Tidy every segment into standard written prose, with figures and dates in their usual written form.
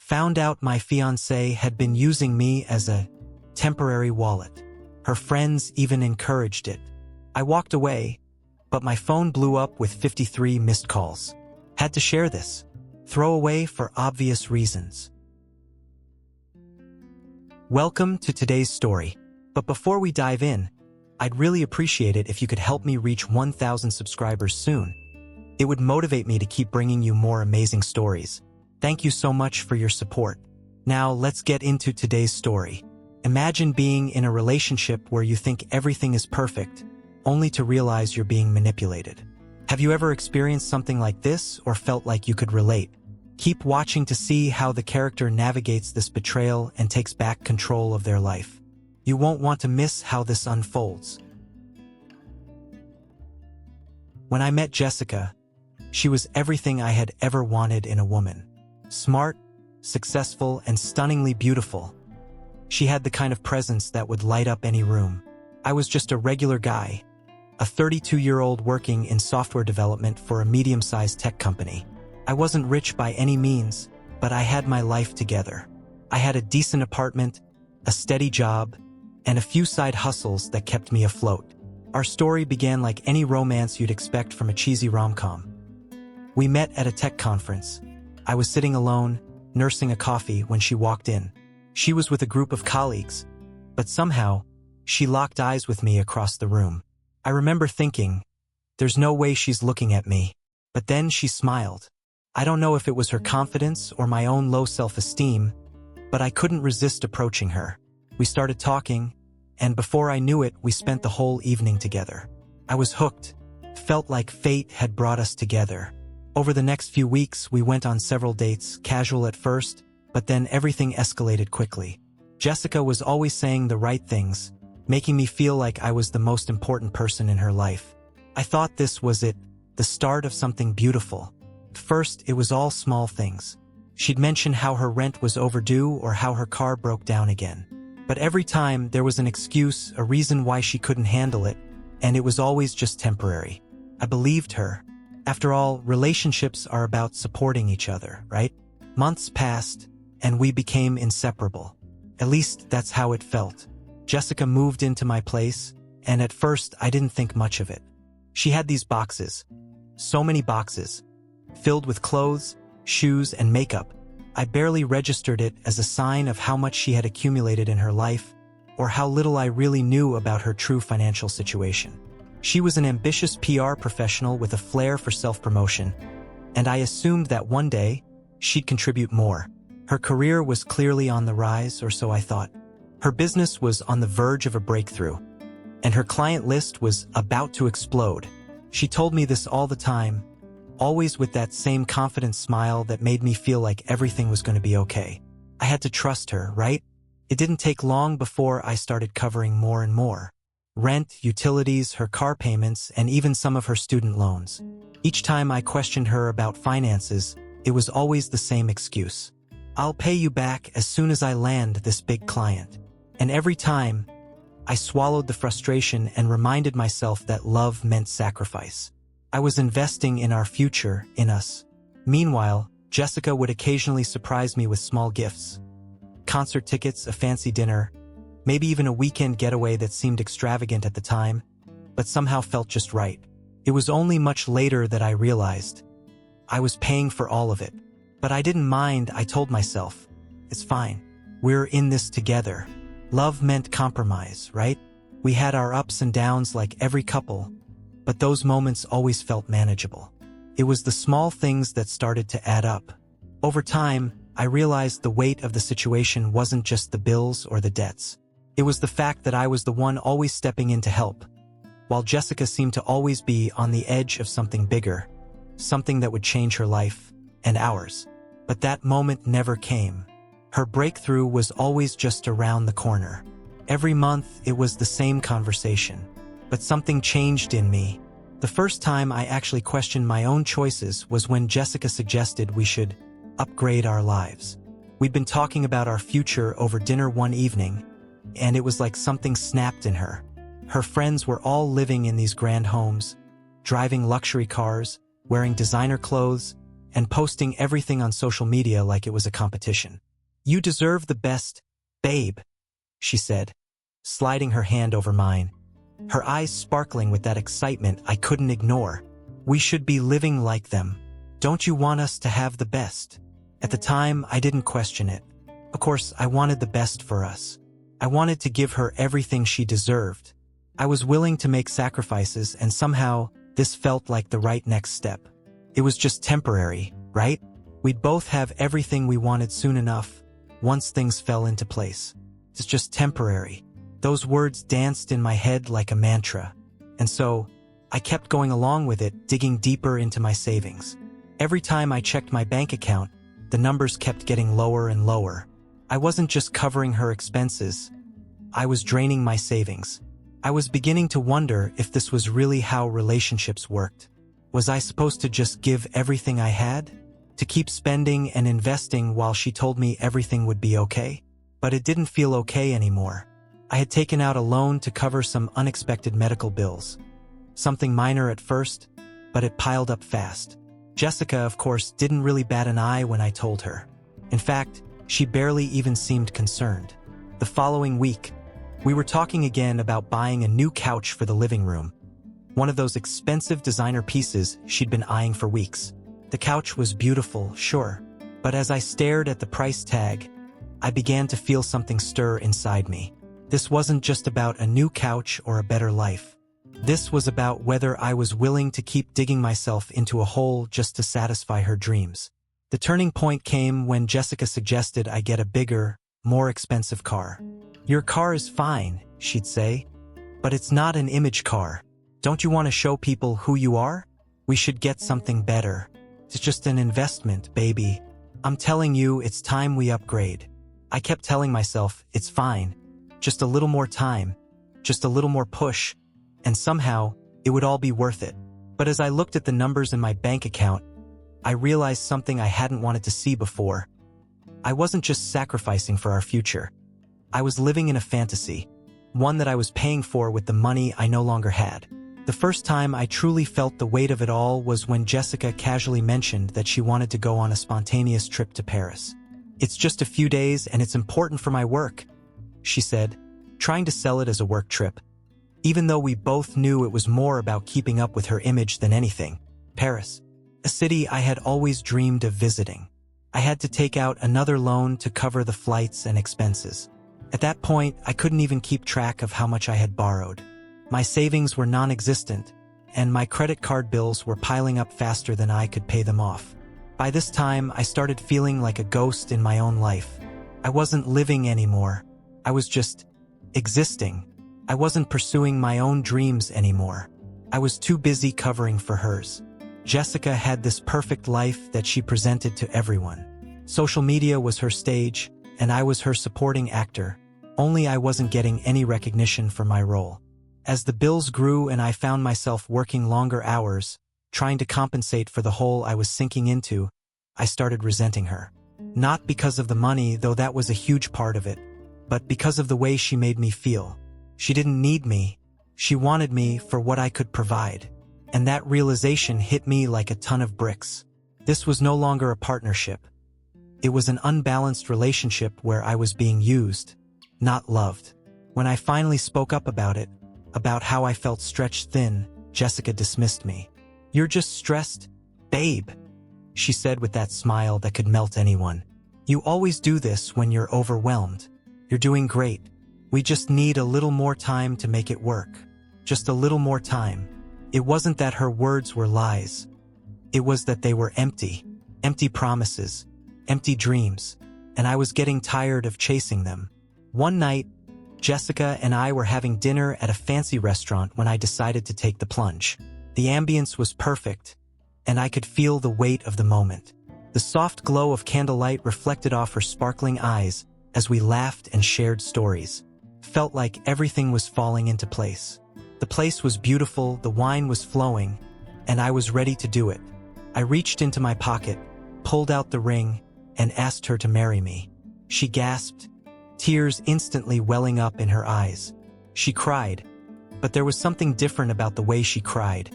Found out my fiancée had been using me as a temporary wallet. Her friends even encouraged it. I walked away, but my phone blew up with 53 missed calls. Had to share this. Throw away for obvious reasons. Welcome to today's story. But before we dive in, I'd really appreciate it if you could help me reach 1,000 subscribers soon. It would motivate me to keep bringing you more amazing stories. Thank you so much for your support. Now let's get into today's story. Imagine being in a relationship where you think everything is perfect, only to realize you're being manipulated. Have you ever experienced something like this or felt like you could relate? Keep watching to see how the character navigates this betrayal and takes back control of their life. You won't want to miss how this unfolds. When I met Jessica, she was everything I had ever wanted in a woman. Smart, successful, and stunningly beautiful. She had the kind of presence that would light up any room. I was just a regular guy, a 32-year-old working in software development for a medium-sized tech company. I wasn't rich by any means, but I had my life together. I had a decent apartment, a steady job, and a few side hustles that kept me afloat. Our story began like any romance you'd expect from a cheesy rom-com. We met at a tech conference. I was sitting alone, nursing a coffee when she walked in. She was with a group of colleagues, but somehow, she locked eyes with me across the room. I remember thinking, there's no way she's looking at me. But then she smiled. I don't know if it was her confidence or my own low self-esteem, but I couldn't resist approaching her. We started talking, and before I knew it, we spent the whole evening together. I was hooked, felt like fate had brought us together. Over the next few weeks, we went on several dates, casual at first, but then everything escalated quickly. Jessica was always saying the right things, making me feel like I was the most important person in her life. I thought this was it, the start of something beautiful. At first, it was all small things. She'd mention how her rent was overdue or how her car broke down again. But every time, there was an excuse, a reason why she couldn't handle it, and it was always just temporary. I believed her. After all, relationships are about supporting each other, right? Months passed, and we became inseparable. At least that's how it felt. Jessica moved into my place, and at first I didn't think much of it. She had these boxes, so many boxes, filled with clothes, shoes, and makeup. I barely registered it as a sign of how much she had accumulated in her life, or how little I really knew about her true financial situation. She was an ambitious PR professional with a flair for self-promotion, and I assumed that one day, she'd contribute more. Her career was clearly on the rise, or so I thought. Her business was on the verge of a breakthrough, and her client list was about to explode. She told me this all the time, always with that same confident smile that made me feel like everything was going to be okay. I had to trust her, right? It didn't take long before I started covering more and more. Rent, utilities, her car payments, and even some of her student loans. Each time I questioned her about finances, it was always the same excuse. I'll pay you back as soon as I land this big client. And every time, I swallowed the frustration and reminded myself that love meant sacrifice. I was investing in our future, in us. Meanwhile, Jessica would occasionally surprise me with small gifts. Concert tickets, a fancy dinner, maybe even a weekend getaway that seemed extravagant at the time, but somehow felt just right. It was only much later that I realized I was paying for all of it. But I didn't mind, I told myself. It's fine. We're in this together. Love meant compromise, right? We had our ups and downs like every couple, but those moments always felt manageable. It was the small things that started to add up. Over time, I realized the weight of the situation wasn't just the bills or the debts. It was the fact that I was the one always stepping in to help, while Jessica seemed to always be on the edge of something bigger, something that would change her life and ours. But that moment never came. Her breakthrough was always just around the corner. Every month, it was the same conversation. But something changed in me. The first time I actually questioned my own choices was when Jessica suggested we should upgrade our lives. We'd been talking about our future over dinner one evening, and it was like something snapped in her. Her friends were all living in these grand homes, driving luxury cars, wearing designer clothes, and posting everything on social media like it was a competition. "You deserve the best, babe," she said, sliding her hand over mine, her eyes sparkling with that excitement I couldn't ignore. "We should be living like them. Don't you want us to have the best?" At the time, I didn't question it. Of course, I wanted the best for us. I wanted to give her everything she deserved. I was willing to make sacrifices, and somehow, this felt like the right next step. It was just temporary, right? We'd both have everything we wanted soon enough, once things fell into place. It's just temporary. Those words danced in my head like a mantra. And so, I kept going along with it, digging deeper into my savings. Every time I checked my bank account, the numbers kept getting lower and lower. I wasn't just covering her expenses. I was draining my savings. I was beginning to wonder if this was really how relationships worked. Was I supposed to just give everything I had? To keep spending and investing while she told me everything would be okay? But it didn't feel okay anymore. I had taken out a loan to cover some unexpected medical bills. Something minor at first, but it piled up fast. Jessica, of course, didn't really bat an eye when I told her. In fact, she barely even seemed concerned. The following week, we were talking again about buying a new couch for the living room. One of those expensive designer pieces she'd been eyeing for weeks. The couch was beautiful, sure, but as I stared at the price tag, I began to feel something stir inside me. This wasn't just about a new couch or a better life. This was about whether I was willing to keep digging myself into a hole just to satisfy her dreams. The turning point came when Jessica suggested I get a bigger, more expensive car. "Your car is fine," she'd say, "but it's not an image car. Don't you want to show people who you are? We should get something better. It's just an investment, baby. I'm telling you, it's time we upgrade." I kept telling myself, it's fine. Just a little more time. Just a little more push. And somehow, it would all be worth it. But as I looked at the numbers in my bank account, I realized something I hadn't wanted to see before. I wasn't just sacrificing for our future. I was living in a fantasy, one that I was paying for with the money I no longer had. The first time I truly felt the weight of it all was when Jessica casually mentioned that she wanted to go on a spontaneous trip to Paris. "It's just a few days and it's important for my work," she said, trying to sell it as a work trip. Even though we both knew it was more about keeping up with her image than anything. Paris, a city I had always dreamed of visiting. I had to take out another loan to cover the flights and expenses. At that point, I couldn't even keep track of how much I had borrowed. My savings were non-existent, and my credit card bills were piling up faster than I could pay them off. By this time, I started feeling like a ghost in my own life. I wasn't living anymore. I was just existing. I wasn't pursuing my own dreams anymore. I was too busy covering for hers. Jessica had this perfect life that she presented to everyone. Social media was her stage, and I was her supporting actor. Only I wasn't getting any recognition for my role. As the bills grew and I found myself working longer hours, trying to compensate for the hole I was sinking into, I started resenting her. Not because of the money, though that was a huge part of it, but because of the way she made me feel. She didn't need me. She wanted me for what I could provide. And that realization hit me like a ton of bricks. This was no longer a partnership. It was an unbalanced relationship where I was being used, not loved. When I finally spoke up about it, about how I felt stretched thin, Jessica dismissed me. "You're just stressed, babe," she said with that smile that could melt anyone. "You always do this when you're overwhelmed. You're doing great. We just need a little more time to make it work. Just a little more time." It wasn't that her words were lies. It was that they were empty. Empty promises. Empty dreams. And I was getting tired of chasing them. One night, Jessica and I were having dinner at a fancy restaurant when I decided to take the plunge. The ambience was perfect, and I could feel the weight of the moment. The soft glow of candlelight reflected off her sparkling eyes as we laughed and shared stories. Felt like everything was falling into place. The place was beautiful, the wine was flowing, and I was ready to do it. I reached into my pocket, pulled out the ring, and asked her to marry me. She gasped, tears instantly welling up in her eyes. She cried, but there was something different about the way she cried.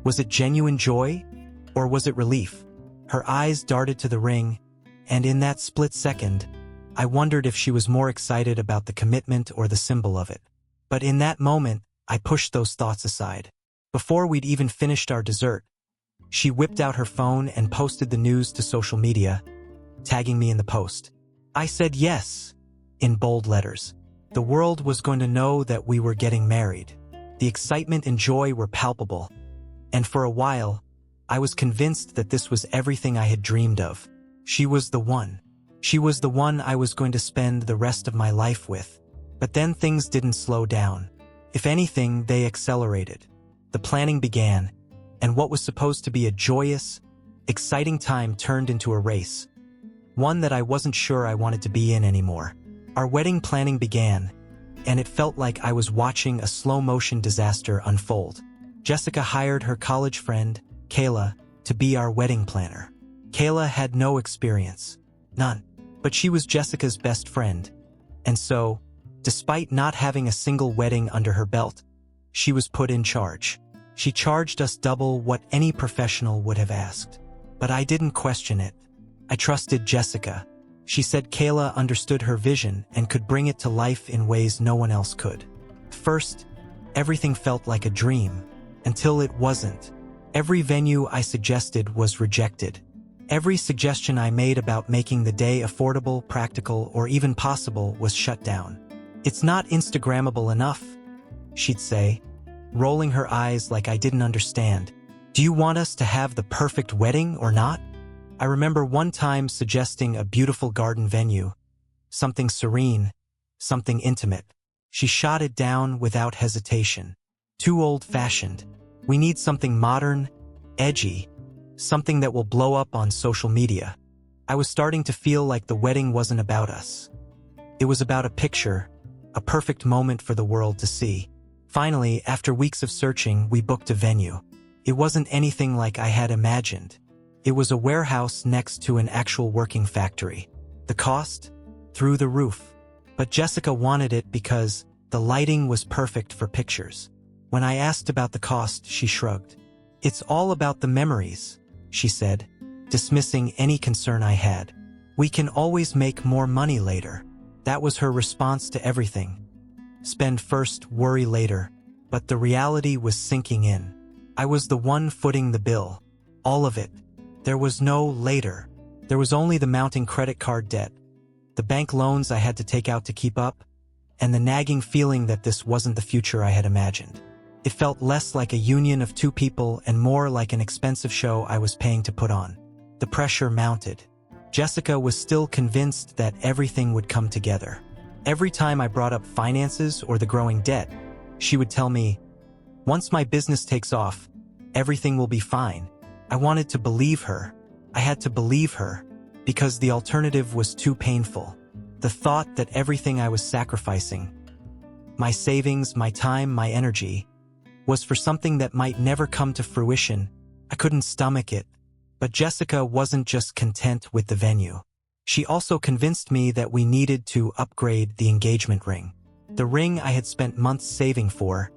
Was it genuine joy, or was it relief? Her eyes darted to the ring, and in that split second, I wondered if she was more excited about the commitment or the symbol of it. But in that moment, I pushed those thoughts aside. Before we'd even finished our dessert, she whipped out her phone and posted the news to social media, tagging me in the post. I said yes, in bold letters. The world was going to know that we were getting married. The excitement and joy were palpable, and for a while, I was convinced that this was everything I had dreamed of. She was the one. She was the one I was going to spend the rest of my life with. But then things didn't slow down. If anything, they accelerated. The planning began, and what was supposed to be a joyous, exciting time turned into a race. One that I wasn't sure I wanted to be in anymore. Our wedding planning began, and it felt like I was watching a slow-motion disaster unfold. Jessica hired her college friend, Kayla, to be our wedding planner. Kayla had no experience. None. But she was Jessica's best friend. And so, despite not having a single wedding under her belt, she was put in charge. She charged us double what any professional would have asked. But I didn't question it. I trusted Jessica. She said Kayla understood her vision and could bring it to life in ways no one else could. First, everything felt like a dream, until it wasn't. Every venue I suggested was rejected. Every suggestion I made about making the day affordable, practical, or even possible was shut down. "It's not Instagrammable enough," she'd say, rolling her eyes like I didn't understand. "Do you want us to have the perfect wedding or not?" I remember one time suggesting a beautiful garden venue, something serene, something intimate. She shot it down without hesitation. "Too old-fashioned. We need something modern, edgy, something that will blow up on social media." I was starting to feel like the wedding wasn't about us. It was about a picture, a perfect moment for the world to see. Finally, after weeks of searching, we booked a venue. It wasn't anything like I had imagined. It was a warehouse next to an actual working factory. The cost? Through the roof. But Jessica wanted it because the lighting was perfect for pictures. When I asked about the cost, she shrugged. "It's all about the memories," she said, dismissing any concern I had. "We can always make more money later." That was her response to everything. Spend first, worry later. But the reality was sinking in. I was the one footing the bill. All of it. There was no later. There was only the mounting credit card debt, the bank loans I had to take out to keep up, and the nagging feeling that this wasn't the future I had imagined. It felt less like a union of two people and more like an expensive show I was paying to put on. The pressure mounted. Jessica was still convinced that everything would come together. Every time I brought up finances or the growing debt, she would tell me, "Once my business takes off, everything will be fine." I wanted to believe her. I had to believe her, because the alternative was too painful. The thought that everything I was sacrificing, my savings, my time, my energy, was for something that might never come to fruition. I couldn't stomach it. But Jessica wasn't just content with the venue. She also convinced me that we needed to upgrade the engagement ring. The ring I had spent months saving for,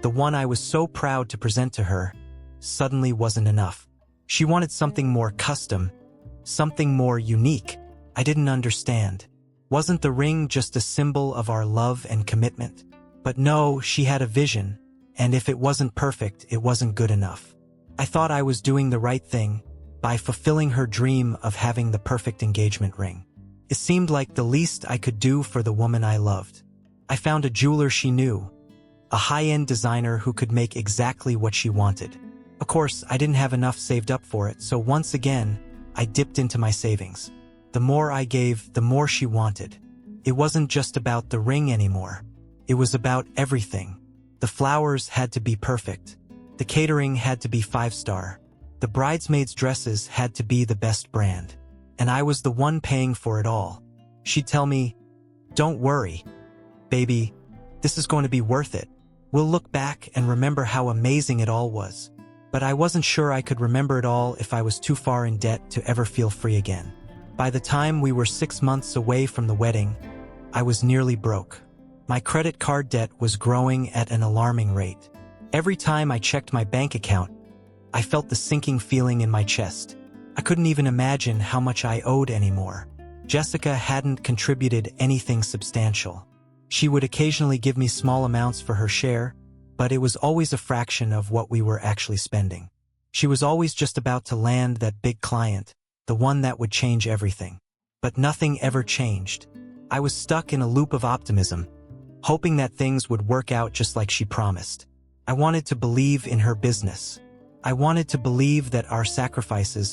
the one I was so proud to present to her, suddenly wasn't enough. She wanted something more custom, something more unique. I didn't understand. Wasn't the ring just a symbol of our love and commitment? But no, she had a vision, and if it wasn't perfect, it wasn't good enough. I thought I was doing the right thing by fulfilling her dream of having the perfect engagement ring. It seemed like the least I could do for the woman I loved. I found a jeweler she knew, a high-end designer who could make exactly what she wanted. Of course, I didn't have enough saved up for it, so once again, I dipped into my savings. The more I gave, the more she wanted. It wasn't just about the ring anymore. It was about everything. The flowers had to be perfect. The catering had to be 5-star. The bridesmaids' dresses had to be the best brand. And I was the one paying for it all. She'd tell me, "Don't worry, baby, this is going to be worth it. We'll look back and remember how amazing it all was." But I wasn't sure I could remember it all if I was too far in debt to ever feel free again. By the time we were 6 months away from the wedding, I was nearly broke. My credit card debt was growing at an alarming rate. Every time I checked my bank account, I felt the sinking feeling in my chest. I couldn't even imagine how much I owed anymore. Jessica hadn't contributed anything substantial. She would occasionally give me small amounts for her share, but it was always a fraction of what we were actually spending. She was always just about to land that big client, the one that would change everything. But nothing ever changed. I was stuck in a loop of optimism, hoping that things would work out just like she promised. I wanted to believe in her business. I wanted to believe that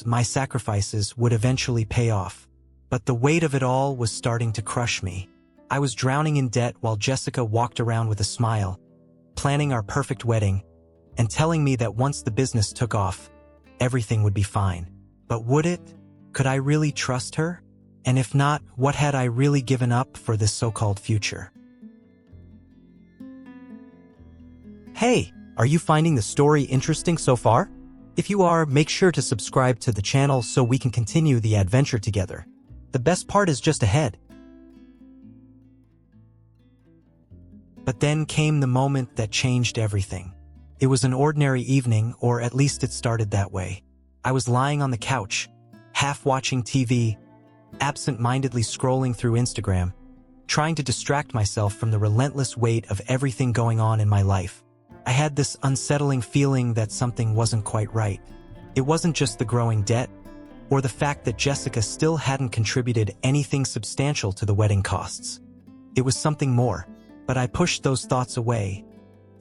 my sacrifices would eventually pay off. But the weight of it all was starting to crush me. I was drowning in debt while Jessica walked around with a smile, planning our perfect wedding, and telling me that once the business took off, everything would be fine. But would it? Could I really trust her? And if not, what had I really given up for this so-called future? Hey, are you finding the story interesting so far? If you are, make sure to subscribe to the channel so we can continue the adventure together. The best part is just ahead. But then came the moment that changed everything. It was an ordinary evening, or at least it started that way. I was lying on the couch, half watching TV, absent-mindedly scrolling through Instagram, trying to distract myself from the relentless weight of everything going on in my life. I had this unsettling feeling that something wasn't quite right. It wasn't just the growing debt, or the fact that Jessica still hadn't contributed anything substantial to the wedding costs. It was something more, but I pushed those thoughts away,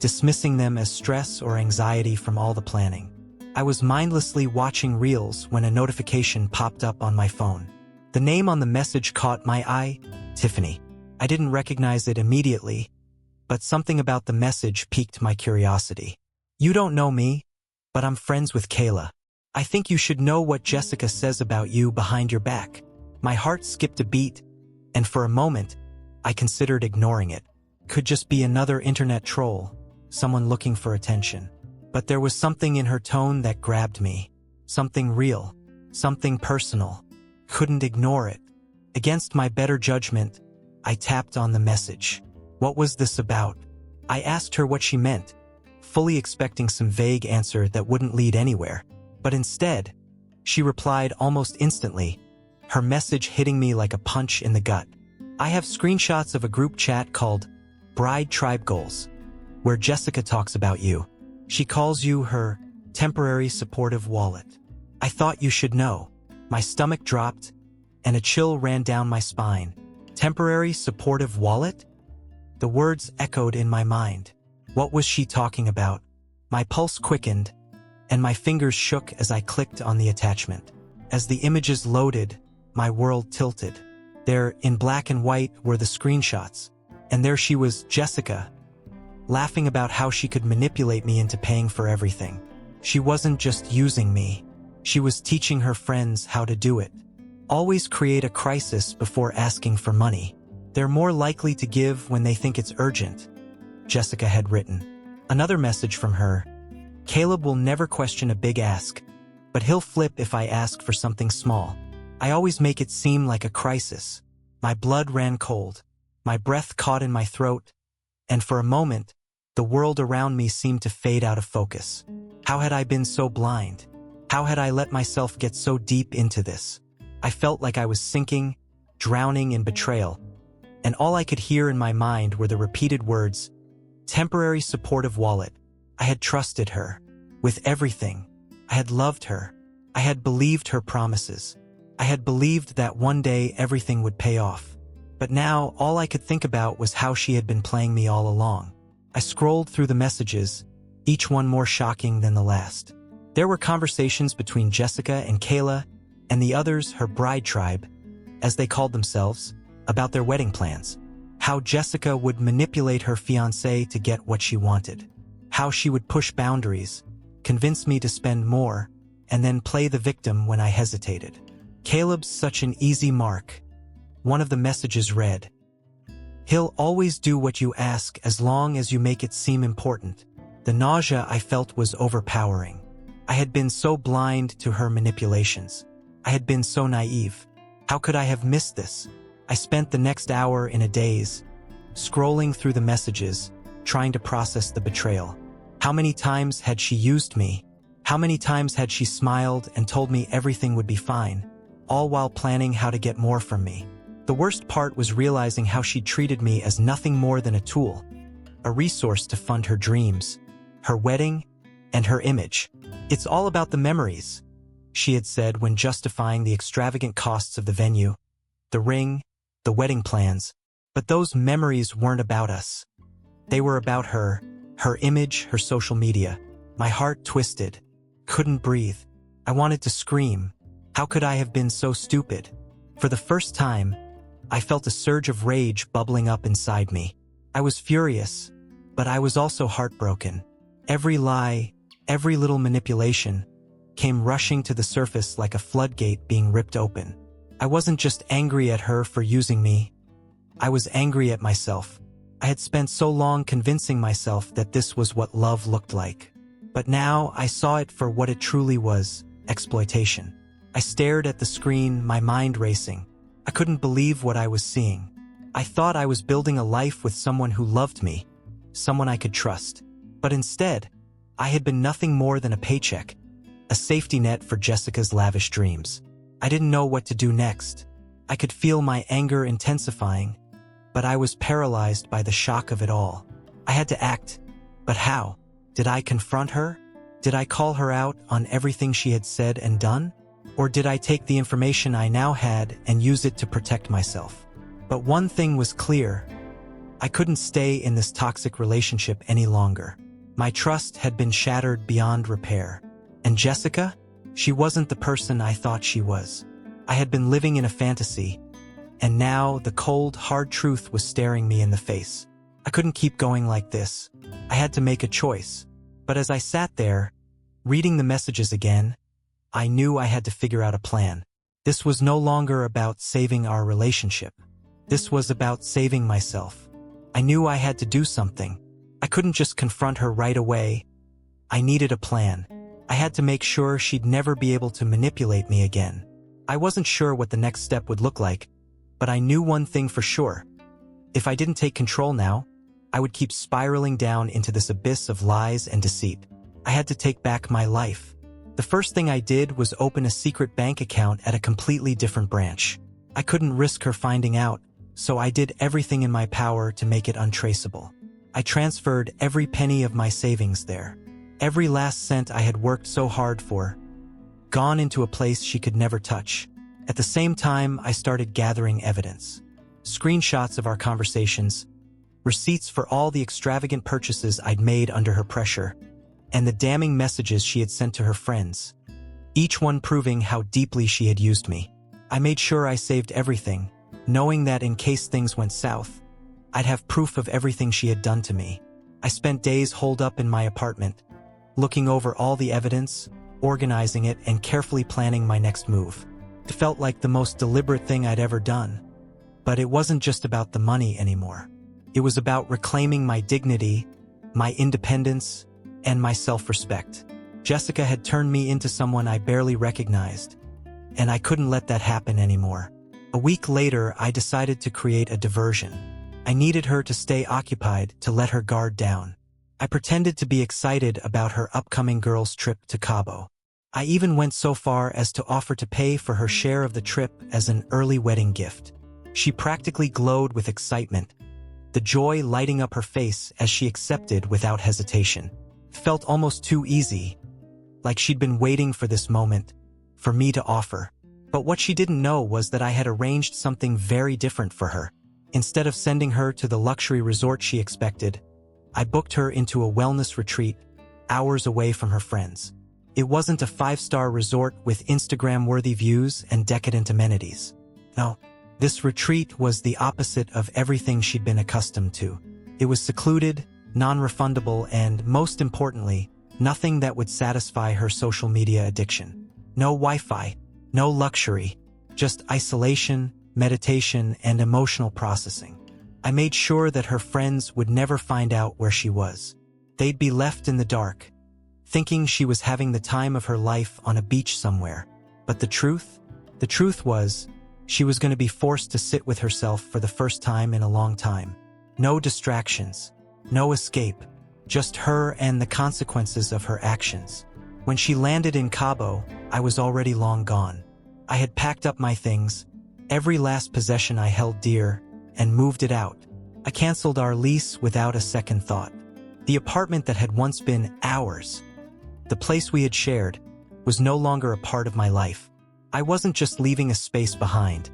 dismissing them as stress or anxiety from all the planning. I was mindlessly watching reels when a notification popped up on my phone. The name on the message caught my eye, Tiffany. I didn't recognize it immediately, but something about the message piqued my curiosity. You don't know me, but I'm friends with Kayla. I think you should know what Jessica says about you behind your back. My heart skipped a beat, and for a moment, I considered ignoring it. Could just be another internet troll, someone looking for attention. But there was something in her tone that grabbed me. Something real, something personal. Couldn't ignore it. Against my better judgment, I tapped on the message. What was this about? I asked her what she meant, fully expecting some vague answer that wouldn't lead anywhere. But instead, she replied almost instantly, her message hitting me like a punch in the gut. I have screenshots of a group chat called Bride Tribe Goals, where Jessica talks about you. She calls you her temporary supportive wallet. I thought you should know. My stomach dropped, and a chill ran down my spine. Temporary supportive wallet? The words echoed in my mind. What was she talking about? My pulse quickened, and my fingers shook as I clicked on the attachment. As the images loaded, my world tilted. There, in black and white, were the screenshots. And there she was, Jessica, laughing about how she could manipulate me into paying for everything. She wasn't just using me. She was teaching her friends how to do it. Always create a crisis before asking for money. They're more likely to give when they think it's urgent, Jessica had written. Another message from her. Caleb will never question a big ask, but he'll flip if I ask for something small. I always make it seem like a crisis. My blood ran cold. My breath caught in my throat, and for a moment, the world around me seemed to fade out of focus. How had I been so blind? How had I let myself get so deep into this? I felt like I was sinking, drowning in betrayal, and all I could hear in my mind were the repeated words, temporary supportive wallet. I had trusted her with everything. I had loved her. I had believed her promises. I had believed that one day everything would pay off. But now, all I could think about was how she had been playing me all along. I scrolled through the messages, each one more shocking than the last. There were conversations between Jessica and Kayla, and the others, her bride tribe, as they called themselves, about their wedding plans. How Jessica would manipulate her fiancé to get what she wanted. How she would push boundaries, convince me to spend more, and then play the victim when I hesitated. Caleb's such an easy mark. One of the messages read, he'll always do what you ask as long as you make it seem important. The nausea I felt was overpowering. I had been so blind to her manipulations. I had been so naive. How could I have missed this? I spent the next hour in a daze, scrolling through the messages, trying to process the betrayal. How many times had she used me, How many times had she smiled and told me everything would be fine, all while planning how to get more from me? The worst part was realizing how she treated me as nothing more than a tool, a resource to fund her dreams, her wedding, and her image. "It's all about the memories," she had said when justifying the extravagant costs of the venue, the ring, the wedding plans. But those memories weren't about us. They were about her, her image, her social media. My heart twisted. Couldn't breathe. I wanted to scream. How could I have been so stupid? For the first time, I felt a surge of rage bubbling up inside me. I was furious, but I was also heartbroken. Every lie, every little manipulation, came rushing to the surface like a floodgate being ripped open. I wasn't just angry at her for using me. I was angry at myself. I had spent so long convincing myself that this was what love looked like. But now I saw it for what it truly was: exploitation. I stared at the screen, my mind racing. I couldn't believe what I was seeing. I thought I was building a life with someone who loved me, someone I could trust. But instead, I had been nothing more than a paycheck, a safety net for Jessica's lavish dreams. I didn't know what to do next. I could feel my anger intensifying, but I was paralyzed by the shock of it all. I had to act, but how? Did I confront her? Did I call her out on everything she had said and done? Or did I take the information I now had and use it to protect myself? But one thing was clear. I couldn't stay in this toxic relationship any longer. My trust had been shattered beyond repair. And Jessica? She wasn't the person I thought she was. I had been living in a fantasy, and now the cold, hard truth was staring me in the face. I couldn't keep going like this. I had to make a choice. But as I sat there, reading the messages again, I knew I had to figure out a plan. This was no longer about saving our relationship. This was about saving myself. I knew I had to do something. I couldn't just confront her right away. I needed a plan. I had to make sure she'd never be able to manipulate me again. I wasn't sure what the next step would look like, but I knew one thing for sure. If I didn't take control now, I would keep spiraling down into this abyss of lies and deceit. I had to take back my life. The first thing I did was open a secret bank account at a completely different branch. I couldn't risk her finding out, so I did everything in my power to make it untraceable. I transferred every penny of my savings there. Every last cent I had worked so hard for, gone into a place she could never touch. At the same time, I started gathering evidence. Screenshots of our conversations, receipts for all the extravagant purchases I'd made under her pressure, and the damning messages she had sent to her friends, each one proving how deeply she had used me. I made sure I saved everything, knowing that in case things went south, I'd have proof of everything she had done to me. I spent days holed up in my apartment, looking over all the evidence, organizing it, and carefully planning my next move. It felt like the most deliberate thing I'd ever done. But it wasn't just about the money anymore. It was about reclaiming my dignity, my independence, and my self-respect. Jessica had turned me into someone I barely recognized, and I couldn't let that happen anymore. A week later, I decided to create a diversion. I needed her to stay occupied, to let her guard down. I pretended to be excited about her upcoming girls' trip to Cabo. I even went so far as to offer to pay for her share of the trip as an early wedding gift. She practically glowed with excitement, the joy lighting up her face as she accepted without hesitation. It felt almost too easy, like she'd been waiting for this moment, for me to offer. But what she didn't know was that I had arranged something very different for her. Instead of sending her to the luxury resort she expected, I booked her into a wellness retreat, hours away from her friends. It wasn't a 5-star resort with Instagram-worthy views and decadent amenities. No, this retreat was the opposite of everything she'd been accustomed to. It was secluded, non-refundable, and, most importantly, nothing that would satisfy her social media addiction. No Wi-Fi, no luxury, just isolation, meditation, and emotional processing. I made sure that her friends would never find out where she was. They'd be left in the dark, thinking she was having the time of her life on a beach somewhere. But the truth was, she was going to be forced to sit with herself for the first time in a long time. No distractions, no escape, just her and the consequences of her actions. When she landed in Cabo, I was already long gone. I had packed up my things, every last possession I held dear, and moved it out. I canceled our lease without a second thought. The apartment that had once been ours, the place we had shared, was no longer a part of my life. I wasn't just leaving a space behind.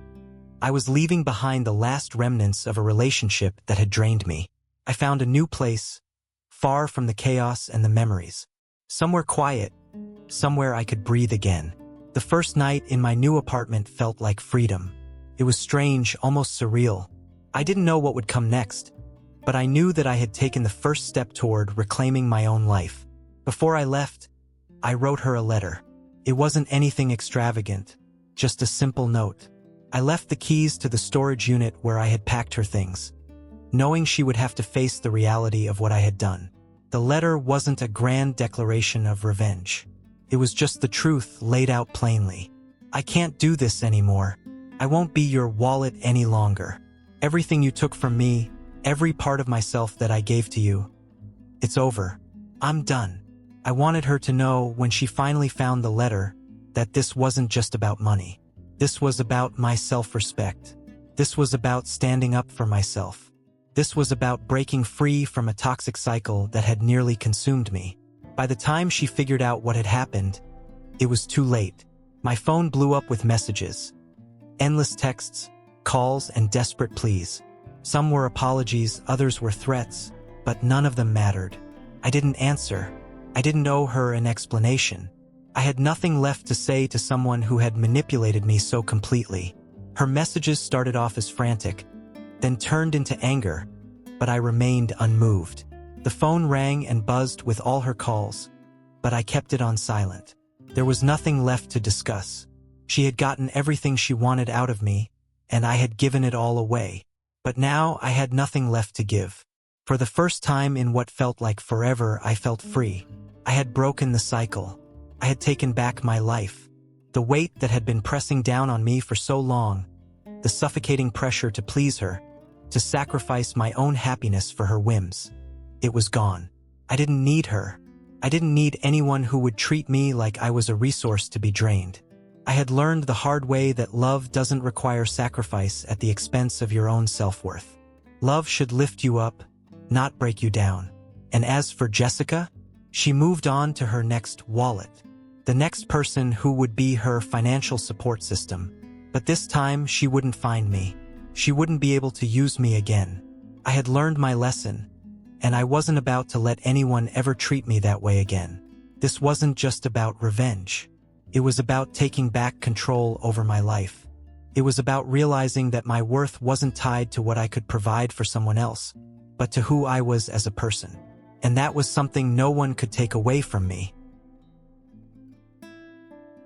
I was leaving behind the last remnants of a relationship that had drained me. I found a new place, far from the chaos and the memories. Somewhere quiet, somewhere I could breathe again. The first night in my new apartment felt like freedom. It was strange, almost surreal. I didn't know what would come next, but I knew that I had taken the first step toward reclaiming my own life. Before I left, I wrote her a letter. It wasn't anything extravagant, just a simple note. I left the keys to the storage unit where I had packed her things, knowing she would have to face the reality of what I had done. The letter wasn't a grand declaration of revenge. It was just the truth laid out plainly. I can't do this anymore. I won't be your wallet any longer. Everything you took from me, every part of myself that I gave to you, it's over. I'm done. I wanted her to know when she finally found the letter that this wasn't just about money. This was about my self-respect. This was about standing up for myself. This was about breaking free from a toxic cycle that had nearly consumed me. By the time she figured out what had happened, it was too late. My phone blew up with messages. Endless texts, calls, and desperate pleas. Some were apologies, others were threats, but none of them mattered. I didn't answer. I didn't owe her an explanation. I had nothing left to say to someone who had manipulated me so completely. Her messages started off as frantic, then turned into anger, but I remained unmoved. The phone rang and buzzed with all her calls, but I kept it on silent. There was nothing left to discuss. She had gotten everything she wanted out of me, and I had given it all away. But now I had nothing left to give. For the first time in what felt like forever, I felt free. I had broken the cycle. I had taken back my life. The weight that had been pressing down on me for so long, the suffocating pressure to please her, to sacrifice my own happiness for her whims, it was gone. I didn't need her. I didn't need anyone who would treat me like I was a resource to be drained. I had learned the hard way that love doesn't require sacrifice at the expense of your own self-worth. Love should lift you up, not break you down. And as for Jessica, she moved on to her next wallet, the next person who would be her financial support system. But this time, she wouldn't find me. She wouldn't be able to use me again. I had learned my lesson, and I wasn't about to let anyone ever treat me that way again. This wasn't just about revenge. It was about taking back control over my life. It was about realizing that my worth wasn't tied to what I could provide for someone else, but to who I was as a person. And that was something no one could take away from me.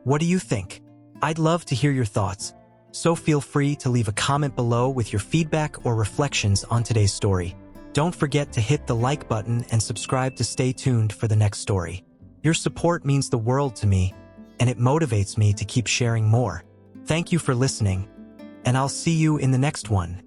What do you think? I'd love to hear your thoughts, so feel free to leave a comment below with your feedback or reflections on today's story. Don't forget to hit the like button and subscribe to stay tuned for the next story. Your support means the world to me, and it motivates me to keep sharing more. Thank you for listening, and I'll see you in the next one.